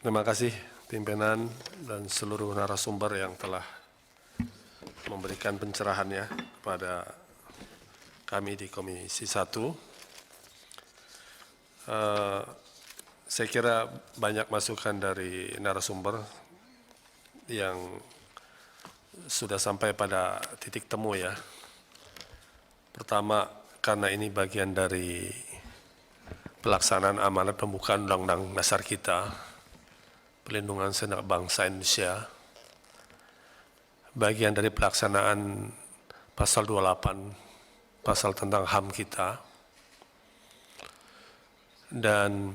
Terima kasih pimpinan dan seluruh narasumber yang telah memberikan pencerahannya kepada kami di Komisi 1. Saya kira banyak masukan dari narasumber yang sudah sampai pada titik temu ya. Pertama, karena ini bagian dari pelaksanaan amanat pembukaan Undang-Undang Dasar kita, Pelindungan Segenap Bangsa Indonesia, bagian dari pelaksanaan pasal 28, pasal tentang HAM kita, dan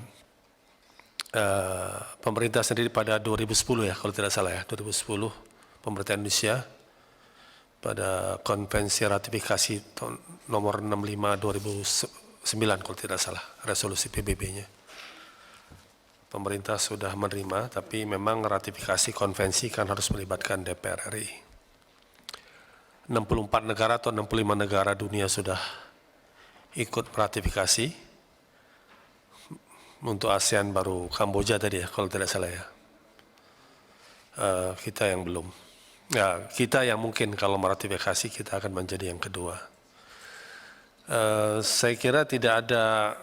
pemerintah sendiri pada 2010 ya, kalau tidak salah ya, 2010 pemerintah Indonesia pada konvensi ratifikasi nomor 65 2009 kalau tidak salah, resolusi PBB-nya. Pemerintah sudah menerima, tapi memang ratifikasi konvensi kan harus melibatkan DPR RI. 64 negara atau 65 negara dunia sudah ikut ratifikasi. Untuk ASEAN baru Kamboja tadi ya, kalau tidak salah ya. Kita yang belum. Ya, kita yang mungkin kalau meratifikasi kita akan menjadi yang kedua. Saya kira tidak ada,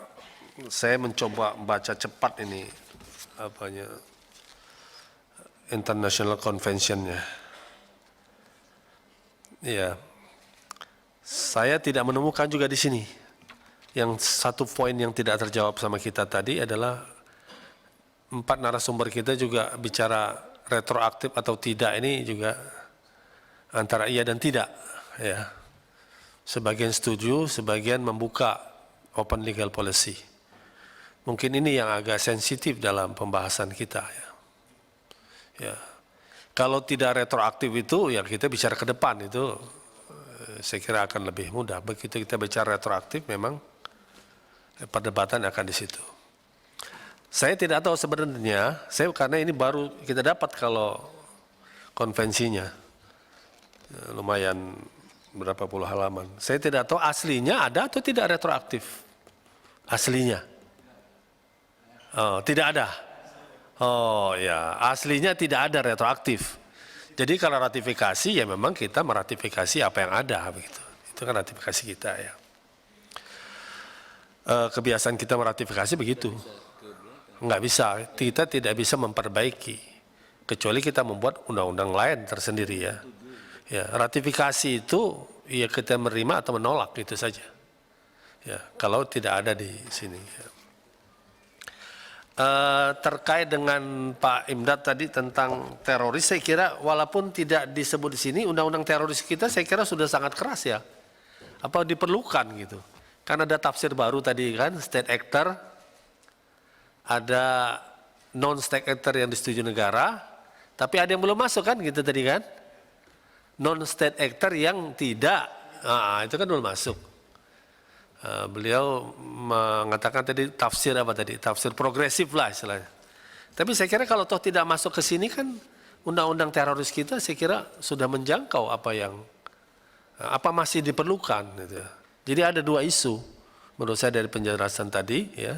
saya mencoba baca cepat ini, International Convention-nya. Ya, saya tidak menemukan juga di sini. Yang satu poin yang tidak terjawab sama kita tadi adalah 4 narasumber kita juga bicara retroaktif atau tidak, ini juga antara iya dan tidak. Ya, sebagian setuju, sebagian membuka open legal policy. Mungkin ini yang agak sensitif dalam pembahasan kita ya. Ya. Kalau tidak retroaktif itu ya kita bicara ke depan itu saya kira akan lebih mudah. Begitu kita bicara retroaktif memang perdebatan akan di situ. Saya tidak tahu sebenarnya, karena ini baru kita dapat kalau konvensinya lumayan berapa puluh halaman. Saya tidak tahu aslinya ada atau tidak retroaktif. Aslinya. Oh, tidak ada. Oh ya, aslinya tidak ada retroaktif. Jadi kalau ratifikasi ya memang kita meratifikasi apa yang ada begitu. Itu kan ratifikasi kita ya. Kebiasaan kita meratifikasi begitu. Enggak bisa, kita tidak bisa memperbaiki kecuali kita membuat undang-undang lain tersendiri ya. Ya, ratifikasi itu ya kita menerima atau menolak itu saja. Ya, kalau tidak ada di sini. Ya. Terkait dengan Pak Imdad tadi tentang teroris, saya kira walaupun tidak disebut di sini, undang-undang teroris kita saya kira sudah sangat keras ya. Apa diperlukan gitu? Karena ada tafsir baru tadi kan, state actor, ada non-state actor yang disetujui negara, tapi ada yang belum masuk kan gitu tadi kan? Non-state actor yang tidak, itu kan belum masuk. Beliau mengatakan tadi tafsir apa tadi? Tafsir progresif lah istilahnya. Tapi saya kira kalau toh tidak masuk ke sini kan undang-undang teroris kita saya kira sudah menjangkau apa masih diperlukan gitu. Jadi ada 2 isu menurut saya dari penjelasan tadi ya.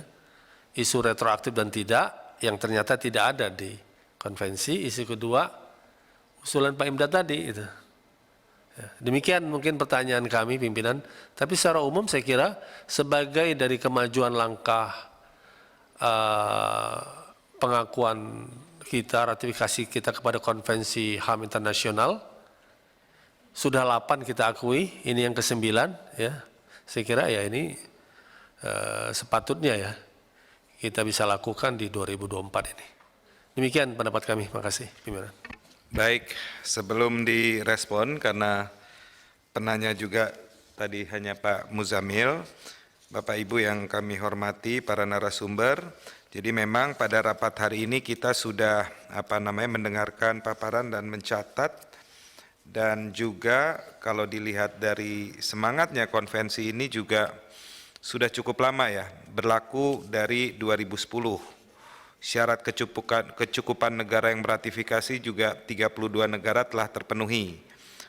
Isu retroaktif dan tidak yang ternyata tidak ada di konvensi. Isu kedua usulan Pak Imdad tadi itu. Demikian mungkin pertanyaan kami pimpinan, tapi secara umum saya kira sebagai dari kemajuan langkah pengakuan kita, ratifikasi kita kepada konvensi HAM internasional, sudah 8 kita akui, ini yang ke-9 ya. Saya kira ya ini sepatutnya ya kita bisa lakukan di 2024 ini. Demikian pendapat kami, makasih pimpinan. Baik, sebelum direspon karena penanya juga tadi hanya Pak Muzamil, Bapak Ibu yang kami hormati para narasumber. Jadi memang pada rapat hari ini kita sudah mendengarkan paparan dan mencatat, dan juga kalau dilihat dari semangatnya konvensi ini juga sudah cukup lama ya, berlaku dari 2010. Syarat kecukupan negara yang meratifikasi juga 32 negara telah terpenuhi.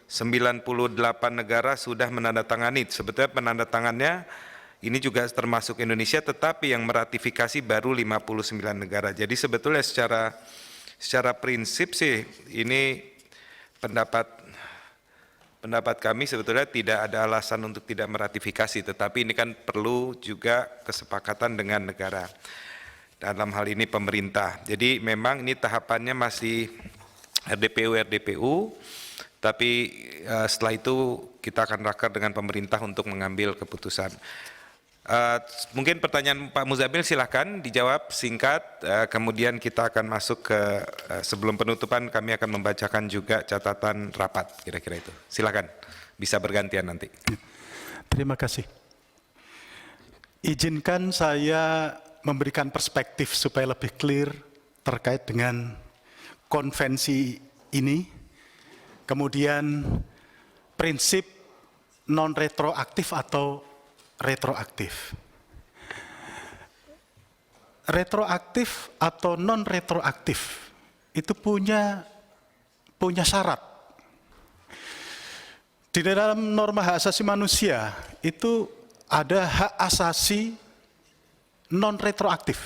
98 negara sudah menandatangani. Sebetulnya penandatangannya ini juga termasuk Indonesia, tetapi yang meratifikasi baru 59 negara. Jadi sebetulnya secara prinsip sih ini pendapat kami sebetulnya tidak ada alasan untuk tidak meratifikasi, tetapi ini kan perlu juga kesepakatan dengan negara. Dalam hal ini pemerintah. Jadi memang ini tahapannya masih RDPU, tapi setelah itu kita akan raker dengan pemerintah untuk mengambil keputusan. Mungkin pertanyaan Pak Muzamil silahkan dijawab singkat, kemudian kita akan masuk ke sebelum penutupan kami akan membacakan juga catatan rapat, kira-kira itu. Silahkan, bisa bergantian nanti. Terima kasih. Izinkan saya memberikan perspektif supaya lebih clear terkait dengan konvensi ini, kemudian prinsip non-retroaktif atau retroaktif. Retroaktif atau non-retroaktif itu punya syarat. Di dalam norma hak asasi manusia itu ada hak asasi non-retroaktif.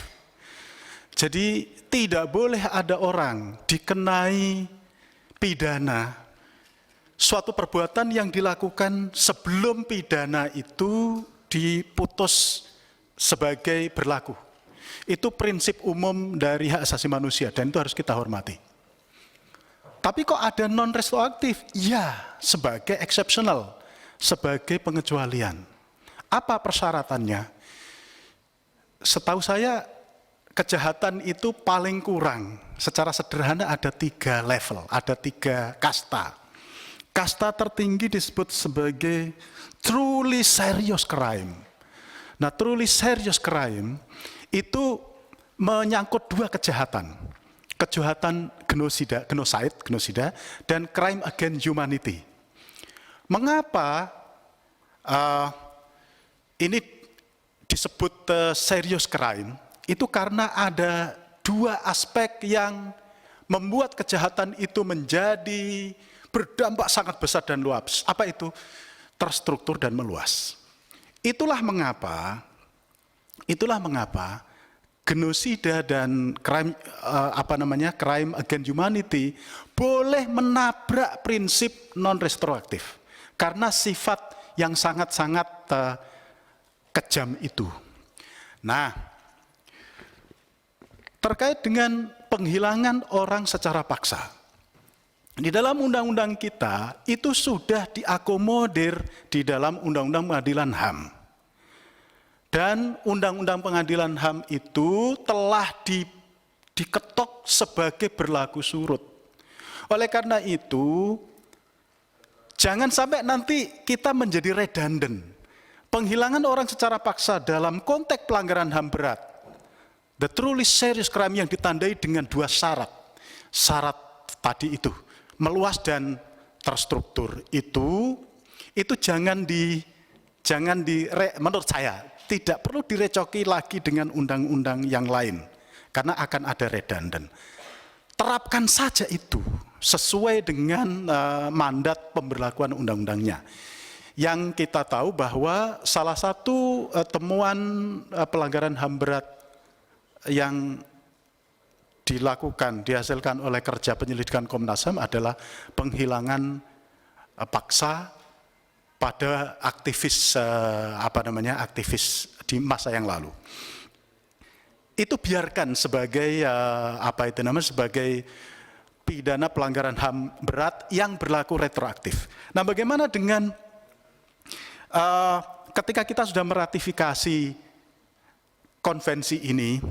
Jadi tidak boleh ada orang dikenai pidana suatu perbuatan yang dilakukan sebelum pidana itu diputus sebagai berlaku. Itu prinsip umum dari hak asasi manusia dan itu harus kita hormati. Tapi kok ada non-retroaktif? Ya, sebagai exceptional, sebagai pengecualian. Apa persyaratannya? Setahu saya kejahatan itu paling kurang secara sederhana ada 3 level, ada 3 kasta. Kasta tertinggi disebut sebagai truly serious crime. Nah, truly serious crime itu menyangkut 2 kejahatan. Kejahatan genosida, dan crime against humanity. Mengapa ini disebut serious crime? Itu karena ada 2 aspek yang membuat kejahatan itu menjadi berdampak sangat besar dan luas. Apa itu? Terstruktur dan meluas. Itulah mengapa genosida dan crime crime against humanity boleh menabrak prinsip non-retroaktif karena sifat yang sangat-sangat kejam itu. Nah, terkait dengan penghilangan orang secara paksa. Di dalam undang-undang kita itu sudah diakomodir di dalam Undang-Undang Pengadilan HAM. Dan Undang-Undang Pengadilan HAM itu telah diketok sebagai berlaku surut. Oleh karena itu, jangan sampai nanti kita menjadi redundant. Penghilangan orang secara paksa dalam konteks pelanggaran HAM berat, the truly serious crime yang ditandai dengan 2 syarat. Syarat tadi itu, meluas dan terstruktur itu menurut saya tidak perlu direcoki lagi dengan undang-undang yang lain karena akan ada redundant. Terapkan saja itu sesuai dengan mandat pemberlakuan undang-undangnya. Yang kita tahu bahwa salah satu temuan pelanggaran HAM berat yang dihasilkan oleh kerja penyelidikan Komnas HAM adalah penghilangan paksa pada aktivis aktivis di masa yang lalu. Itu biarkan sebagai sebagai pidana pelanggaran HAM berat yang berlaku retroaktif. Nah, bagaimana dengan ketika kita sudah meratifikasi konvensi ini,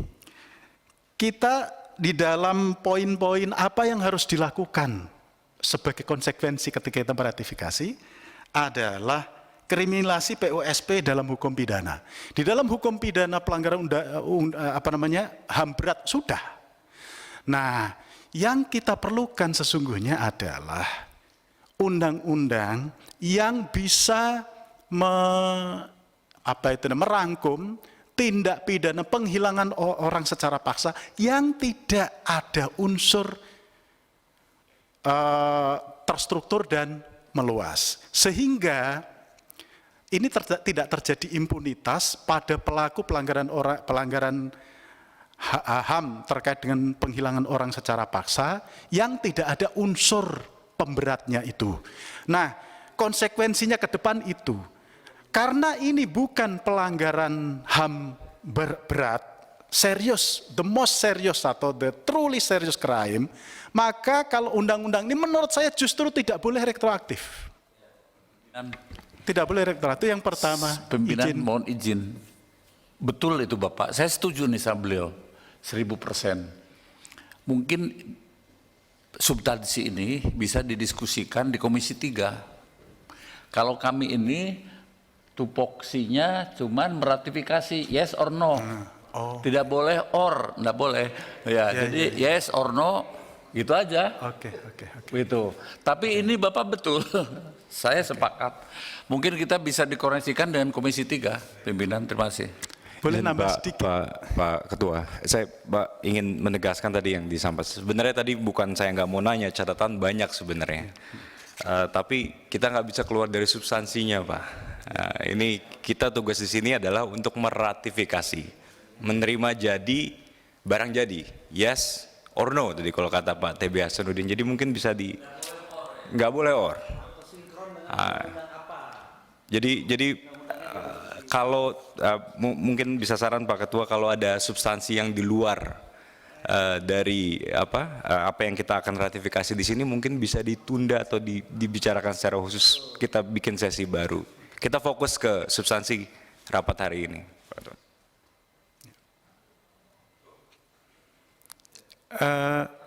kita di dalam poin-poin apa yang harus dilakukan sebagai konsekuensi ketika kita meratifikasi adalah kriminalisasi POSP dalam hukum pidana. Di dalam hukum pidana pelanggaran HAM berat sudah. Nah, yang kita perlukan sesungguhnya adalah undang-undang yang bisa merangkum tindak pidana penghilangan orang secara paksa yang tidak ada unsur terstruktur dan meluas. Sehingga ini tidak terjadi impunitas pada pelaku pelanggaran HAM terkait dengan penghilangan orang secara paksa yang tidak ada unsur pemberatnya itu. Nah, konsekuensinya ke depan itu, karena ini bukan pelanggaran HAM berat, serius, the most serious atau the truly serious crime, maka kalau undang-undang ini menurut saya justru tidak boleh retroaktif. Tidak boleh retroaktif, yang pertama. Pimpinan mohon izin. Betul itu Bapak, saya setuju nih sama beliau, 1000%. Mungkin substansi ini bisa didiskusikan di Komisi 3. Kalau kami ini tupoksinya cuman meratifikasi yes or no. Tidak boleh or, enggak boleh. Ya, jadi yes or no gitu aja. Oke. Gitu. Tapi ini Bapak betul. Saya sepakat. Mungkin kita bisa dikoreksikan dengan Komisi 3, pimpinan. Terima kasih. Boleh Dan nambah Pak, sedikit. Pak Ketua, saya ingin menegaskan tadi yang disampaikan. Sebenarnya tadi bukan saya nggak mau nanya, catatan banyak sebenarnya. Tapi kita nggak bisa keluar dari substansinya, Pak. Ini kita tugas di sini adalah untuk meratifikasi, menerima jadi, barang jadi, yes or no. Tadi kalau kata Pak TB Hasanuddin, jadi mungkin bisa nggak boleh or. Jadi kalau mungkin bisa saran Pak Ketua, kalau ada substansi yang di luar dari apa yang kita akan ratifikasi di sini, mungkin bisa ditunda atau dibicarakan secara khusus, kita bikin sesi baru. Kita fokus ke substansi rapat hari ini.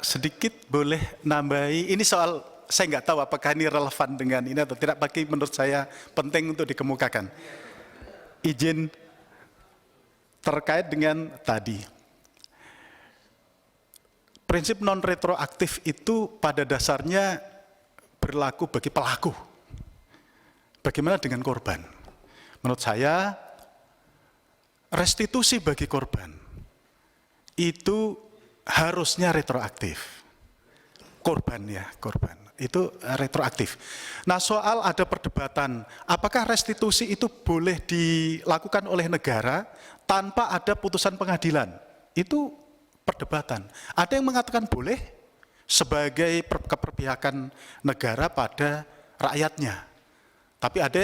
Sedikit boleh nambahi, ini soal saya nggak tahu apakah ini relevan dengan ini atau tidak, bagi menurut saya penting untuk dikemukakan. Izin terkait dengan tadi, prinsip non retroaktif itu pada dasarnya berlaku bagi pelaku. Bagaimana dengan korban? Menurut saya restitusi bagi korban itu harusnya retroaktif. Korban itu retroaktif. Nah, soal ada perdebatan, apakah restitusi itu boleh dilakukan oleh negara tanpa ada putusan pengadilan? Itu perdebatan. Ada yang mengatakan boleh sebagai keberpihakan negara pada rakyatnya. Tapi ada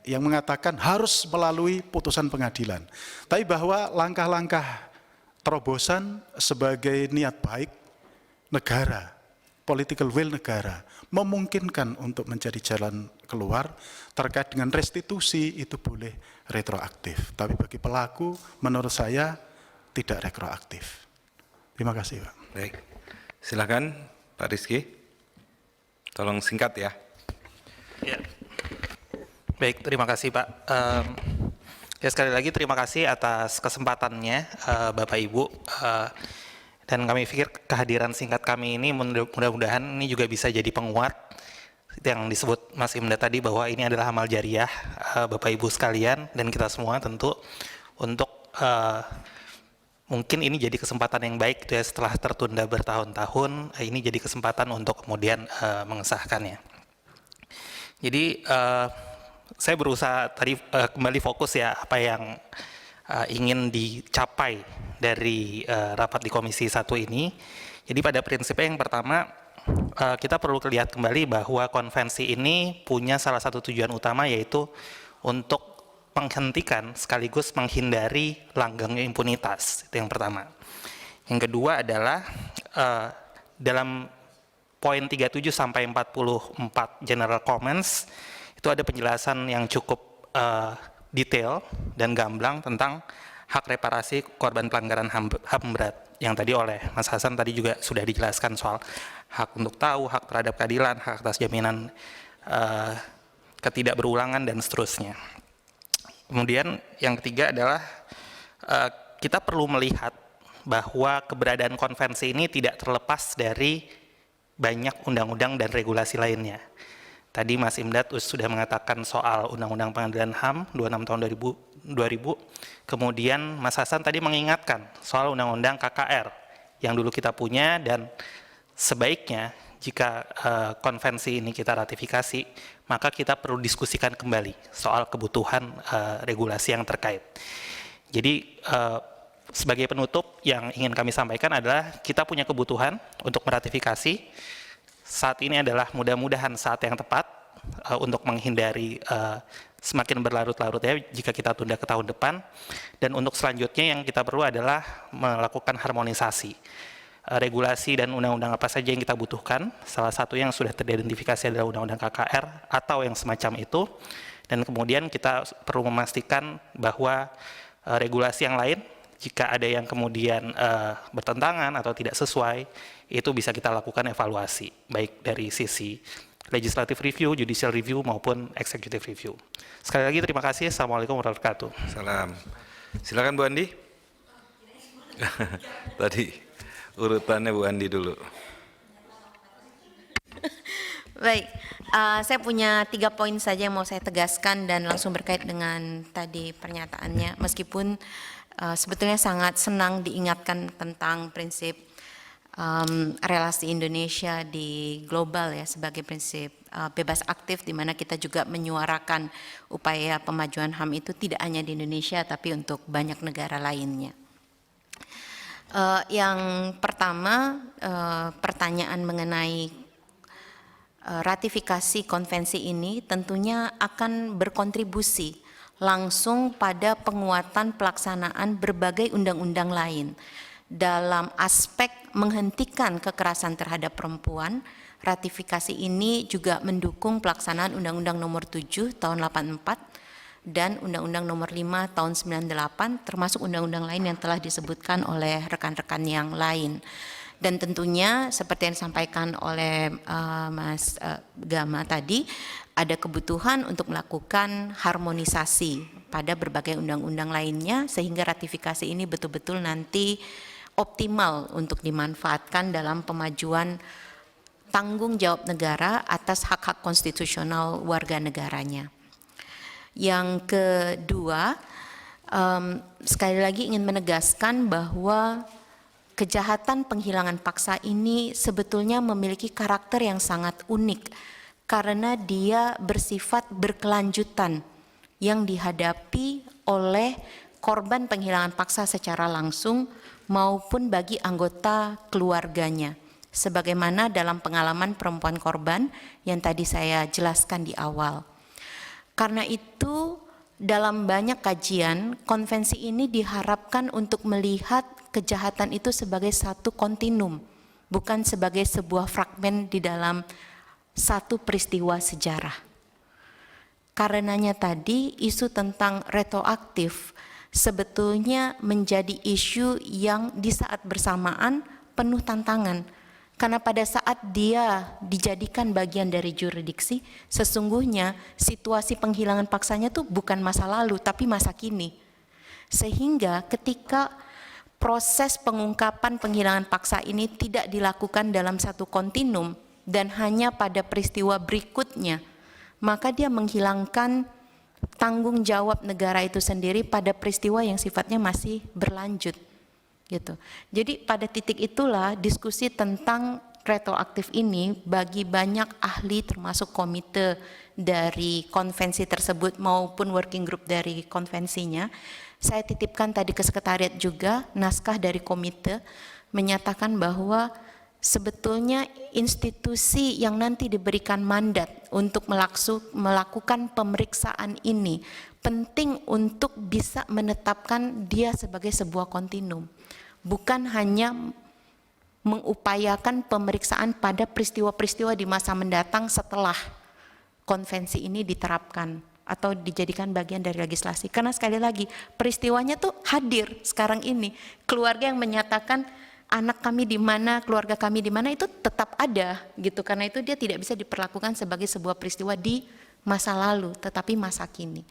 yang mengatakan harus melalui putusan pengadilan. Tapi bahwa langkah-langkah terobosan sebagai niat baik negara, political will negara, memungkinkan untuk mencari jalan keluar terkait dengan restitusi itu boleh retroaktif. Tapi bagi pelaku menurut saya tidak retroaktif. Terima kasih, Pak. Baik, silakan Pak Rizky. Tolong singkat ya. Ya. Baik, terima kasih Pak. Ya sekali lagi terima kasih atas kesempatannya Bapak Ibu. Dan kami pikir kehadiran singkat kami ini mudah-mudahan ini juga bisa jadi penguat yang disebut Mas Imda tadi, bahwa ini adalah amal jariah Bapak Ibu sekalian dan kita semua tentu untuk mungkin ini jadi kesempatan yang baik ya, setelah tertunda bertahun-tahun, ini jadi kesempatan untuk kemudian mengesahkannya. Jadi saya berusaha tadi kembali fokus ya apa yang ingin dicapai dari rapat di Komisi 1 ini. Jadi pada prinsipnya yang pertama, kita perlu lihat kembali bahwa konvensi ini punya salah satu tujuan utama, yaitu untuk menghentikan sekaligus menghindari langgengnya impunitas. Itu yang pertama. Yang kedua adalah dalam poin 37 sampai 44 general comments itu ada penjelasan yang cukup detail dan gamblang tentang hak reparasi korban pelanggaran HAM berat yang tadi oleh Mas Hasan tadi juga sudah dijelaskan, soal hak untuk tahu, hak terhadap keadilan, hak atas jaminan ketidakberulangan dan seterusnya. Kemudian yang ketiga adalah kita perlu melihat bahwa keberadaan konvensi ini tidak terlepas dari banyak undang-undang dan regulasi lainnya. Tadi Mas Imdad sudah mengatakan soal Undang-Undang Pengadilan HAM 26 tahun 2000. Kemudian Mas Hasan tadi mengingatkan soal Undang-Undang KKR yang dulu kita punya dan sebaiknya jika konvensi ini kita ratifikasi, maka kita perlu diskusikan kembali soal kebutuhan regulasi yang terkait. Jadi sebagai penutup yang ingin kami sampaikan adalah kita punya kebutuhan untuk meratifikasi. Saat ini adalah mudah-mudahan saat yang tepat untuk menghindari semakin berlarut-larutnya jika kita tunda ke tahun depan. Dan untuk selanjutnya yang kita perlu adalah melakukan harmonisasi regulasi dan undang-undang apa saja yang kita butuhkan. Salah satu yang sudah teridentifikasi adalah undang-undang KKR atau yang semacam itu. Dan kemudian kita perlu memastikan bahwa regulasi yang lain, jika ada yang kemudian bertentangan atau tidak sesuai, itu bisa kita lakukan evaluasi, baik dari sisi legislative review, judicial review, maupun executive review. Sekali lagi terima kasih. Assalamualaikum warahmatullahi wabarakatuh. Salam. Silakan Bu Andi. Tadi urutannya Bu Andi dulu. Baik, saya punya 3 poin saja yang mau saya tegaskan dan langsung berkait dengan tadi pernyataannya. Meskipun sebetulnya sangat senang diingatkan tentang prinsip relasi Indonesia di global ya sebagai prinsip bebas aktif, di mana kita juga menyuarakan upaya pemajuan HAM itu tidak hanya di Indonesia tapi untuk banyak negara lainnya. Yang pertama, pertanyaan mengenai ratifikasi konvensi ini tentunya akan berkontribusi langsung pada penguatan pelaksanaan berbagai undang-undang lain. Dalam aspek menghentikan kekerasan terhadap perempuan, ratifikasi ini juga mendukung pelaksanaan Undang-Undang Nomor 7 Tahun 84 dan Undang-Undang Nomor 5 Tahun 98, termasuk undang-undang lain yang telah disebutkan oleh rekan-rekan yang lain. Dan tentunya seperti yang disampaikan oleh Mas Gama tadi, ada kebutuhan untuk melakukan harmonisasi pada berbagai undang-undang lainnya sehingga ratifikasi ini betul-betul nanti optimal untuk dimanfaatkan dalam pemajuan tanggung jawab negara atas hak-hak konstitusional warga negaranya. Yang kedua, sekali lagi ingin menegaskan bahwa kejahatan penghilangan paksa ini sebetulnya memiliki karakter yang sangat unik karena dia bersifat berkelanjutan yang dihadapi oleh korban penghilangan paksa secara langsung maupun bagi anggota keluarganya. Sebagaimana dalam pengalaman perempuan korban yang tadi saya jelaskan di awal. Karena itu dalam banyak kajian, konvensi ini diharapkan untuk melihat kejahatan itu sebagai satu kontinum, bukan sebagai sebuah fragmen di dalam satu peristiwa sejarah. Karenanya tadi isu tentang retroaktif sebetulnya menjadi isu yang di saat bersamaan penuh tantangan. Karena pada saat dia dijadikan bagian dari jurisdiksi, sesungguhnya situasi penghilangan paksanya itu bukan masa lalu, tapi masa kini. Sehingga ketika proses pengungkapan penghilangan paksa ini tidak dilakukan dalam satu kontinum dan hanya pada peristiwa berikutnya, maka dia menghilangkan tanggung jawab negara itu sendiri pada peristiwa yang sifatnya masih berlanjut. Gitu. Jadi pada titik itulah diskusi tentang retroaktif ini bagi banyak ahli termasuk komite dari konvensi tersebut maupun working group dari konvensinya, saya titipkan tadi ke sekretariat juga naskah dari komite menyatakan bahwa sebetulnya institusi yang nanti diberikan mandat untuk melakukan pemeriksaan ini penting untuk bisa menetapkan dia sebagai sebuah kontinum. Bukan hanya mengupayakan pemeriksaan pada peristiwa-peristiwa di masa mendatang setelah konvensi ini diterapkan atau dijadikan bagian dari legislasi. Karena sekali lagi peristiwanya tuh hadir sekarang ini. Keluarga yang menyatakan anak kami di mana, keluarga kami di mana itu tetap ada gitu. Karena itu dia tidak bisa diperlakukan sebagai sebuah peristiwa di masa lalu, tetapi masa kini.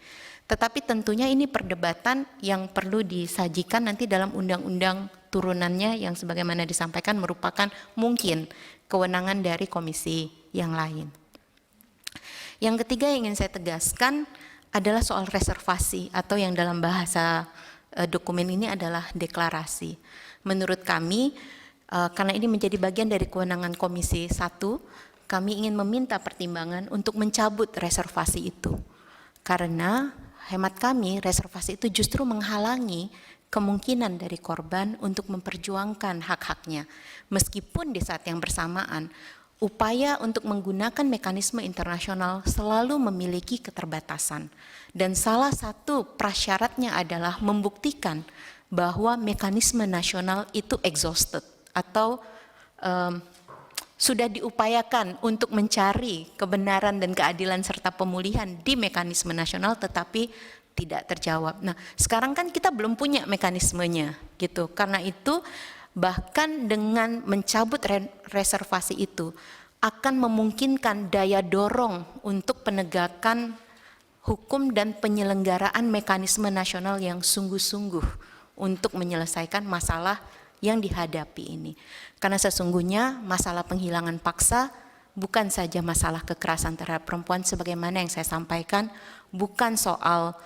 Tetapi tentunya ini perdebatan yang perlu disajikan nanti dalam undang-undang turunannya yang sebagaimana disampaikan merupakan mungkin kewenangan dari komisi yang lain. Yang ketiga yang ingin saya tegaskan adalah soal reservasi atau yang dalam bahasa dokumen ini adalah deklarasi. Menurut kami karena ini menjadi bagian dari kewenangan Komisi 1, kami ingin meminta pertimbangan untuk mencabut reservasi itu. Karena hemat kami, reservasi itu justru menghalangi kemungkinan dari korban untuk memperjuangkan hak-haknya. Meskipun di saat yang bersamaan, upaya untuk menggunakan mekanisme internasional selalu memiliki keterbatasan. Dan salah satu prasyaratnya adalah membuktikan bahwa mekanisme nasional itu exhausted atau sudah diupayakan untuk mencari kebenaran dan keadilan serta pemulihan di mekanisme nasional tetapi tidak terjawab. Nah, sekarang kan kita belum punya mekanismenya gitu. Karena itu bahkan dengan mencabut reservasi itu akan memungkinkan daya dorong untuk penegakan hukum dan penyelenggaraan mekanisme nasional yang sungguh-sungguh untuk menyelesaikan masalah yang dihadapi ini. Karena sesungguhnya masalah penghilangan paksa bukan saja masalah kekerasan terhadap perempuan sebagaimana yang saya sampaikan, bukan soal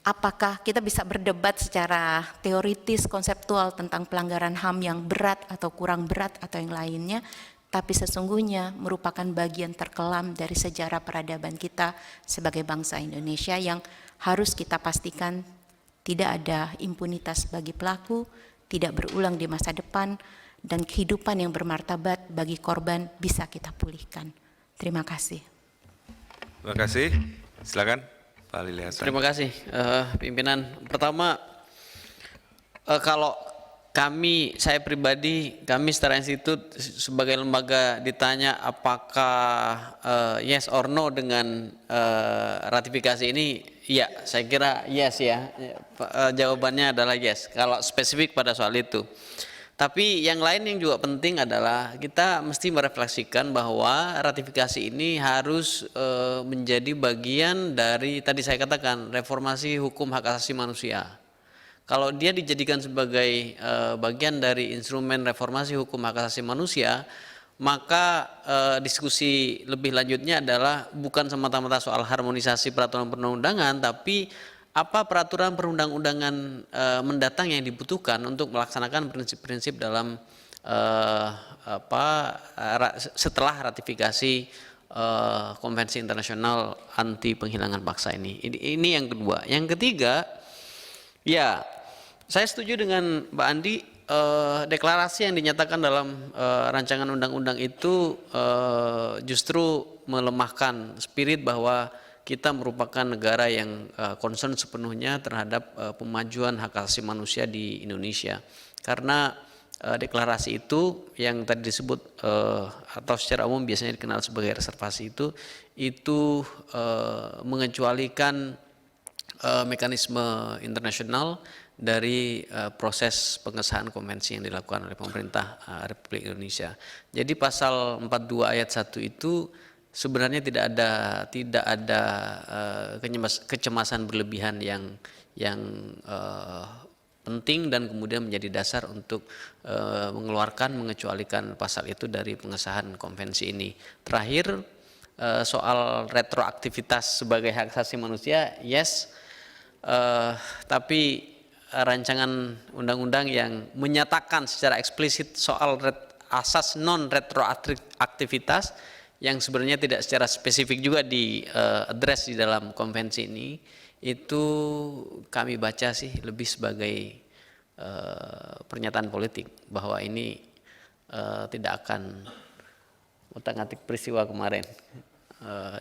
apakah kita bisa berdebat secara teoritis, konseptual tentang pelanggaran HAM yang berat atau kurang berat atau yang lainnya, tapi sesungguhnya merupakan bagian terkelam dari sejarah peradaban kita sebagai bangsa Indonesia yang harus kita pastikan tidak ada impunitas bagi pelaku, tidak berulang di masa depan, dan kehidupan yang bermartabat bagi korban bisa kita pulihkan. Terima kasih. Terima kasih. Silakan Pak Lili Hasan. Terima kasih pimpinan. Pertama, kalau saya pribadi, kami secara institut sebagai lembaga ditanya apakah yes or no dengan ratifikasi ini, ya saya kira yes ya. Jawabannya adalah yes kalau spesifik pada soal itu. Tapi yang lain yang juga penting adalah kita mesti merefleksikan bahwa ratifikasi ini harus menjadi bagian dari tadi saya katakan reformasi hukum hak asasi manusia. Kalau dia dijadikan sebagai bagian dari instrumen reformasi hukum hak asasi manusia, maka diskusi lebih lanjutnya adalah bukan semata-mata soal harmonisasi peraturan perundang-undangan, tapi apa peraturan perundang-undangan mendatang yang dibutuhkan untuk melaksanakan prinsip-prinsip dalam setelah ratifikasi Konvensi Internasional Anti Penghilangan Paksa ini. Ini yang kedua. Yang ketiga, ya saya setuju dengan Mbak Andi, deklarasi yang dinyatakan dalam rancangan undang-undang itu justru melemahkan spirit bahwa kita merupakan negara yang concern sepenuhnya terhadap pemajuan hak asasi manusia di Indonesia. Karena deklarasi itu yang tadi disebut atau secara umum biasanya dikenal sebagai reservasi itu mengecualikan mekanisme internasional dari proses pengesahan konvensi yang dilakukan oleh pemerintah Republik Indonesia. Jadi pasal 42 ayat 1 itu sebenarnya tidak ada kecemasan berlebihan yang penting dan kemudian menjadi dasar untuk mengecualikan pasal itu dari pengesahan konvensi ini. Terakhir, soal retroaktivitas sebagai hak asasi manusia, yes, tapi rancangan undang-undang yang menyatakan secara eksplisit soal asas non retroaktivitas yang sebenarnya tidak secara spesifik juga di-address di dalam konvensi ini, itu kami baca sih lebih sebagai pernyataan politik bahwa ini tidak akan utak-atik peristiwa kemarin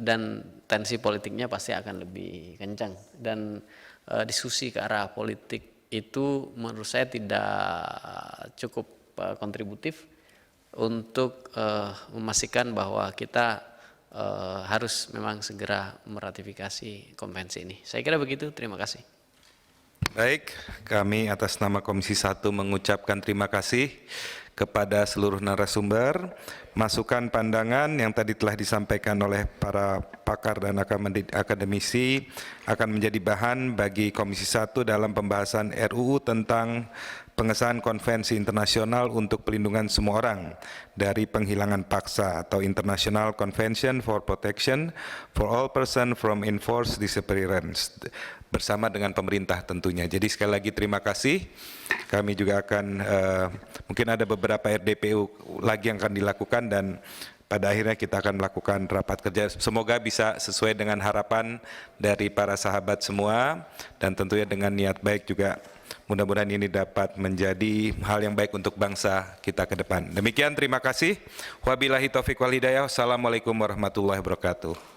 dan tensi politiknya pasti akan lebih kencang dan diskusi ke arah politik itu menurut saya tidak cukup kontributif untuk memastikan bahwa kita harus memang segera meratifikasi konvensi ini. Saya kira begitu, terima kasih. Baik, kami atas nama Komisi 1 mengucapkan terima kasih kepada seluruh narasumber. Masukan pandangan yang tadi telah disampaikan oleh para pakar dan akademisi akan menjadi bahan bagi Komisi 1 dalam pembahasan RUU tentang pengesahan konvensi internasional untuk pelindungan semua orang dari penghilangan paksa atau International Convention for Protection for All Persons from Enforced Disappearance bersama dengan pemerintah tentunya. Jadi sekali lagi terima kasih. Kami juga akan mungkin ada beberapa RDPU lagi yang akan dilakukan dan pada akhirnya kita akan melakukan rapat kerja. Semoga bisa sesuai dengan harapan dari para sahabat semua dan tentunya dengan niat baik juga mudah-mudahan ini dapat menjadi hal yang baik untuk bangsa kita ke depan. Demikian terima kasih. Wabillahi taufiq wal hidayah. Wassalamualaikum warahmatullahi wabarakatuh.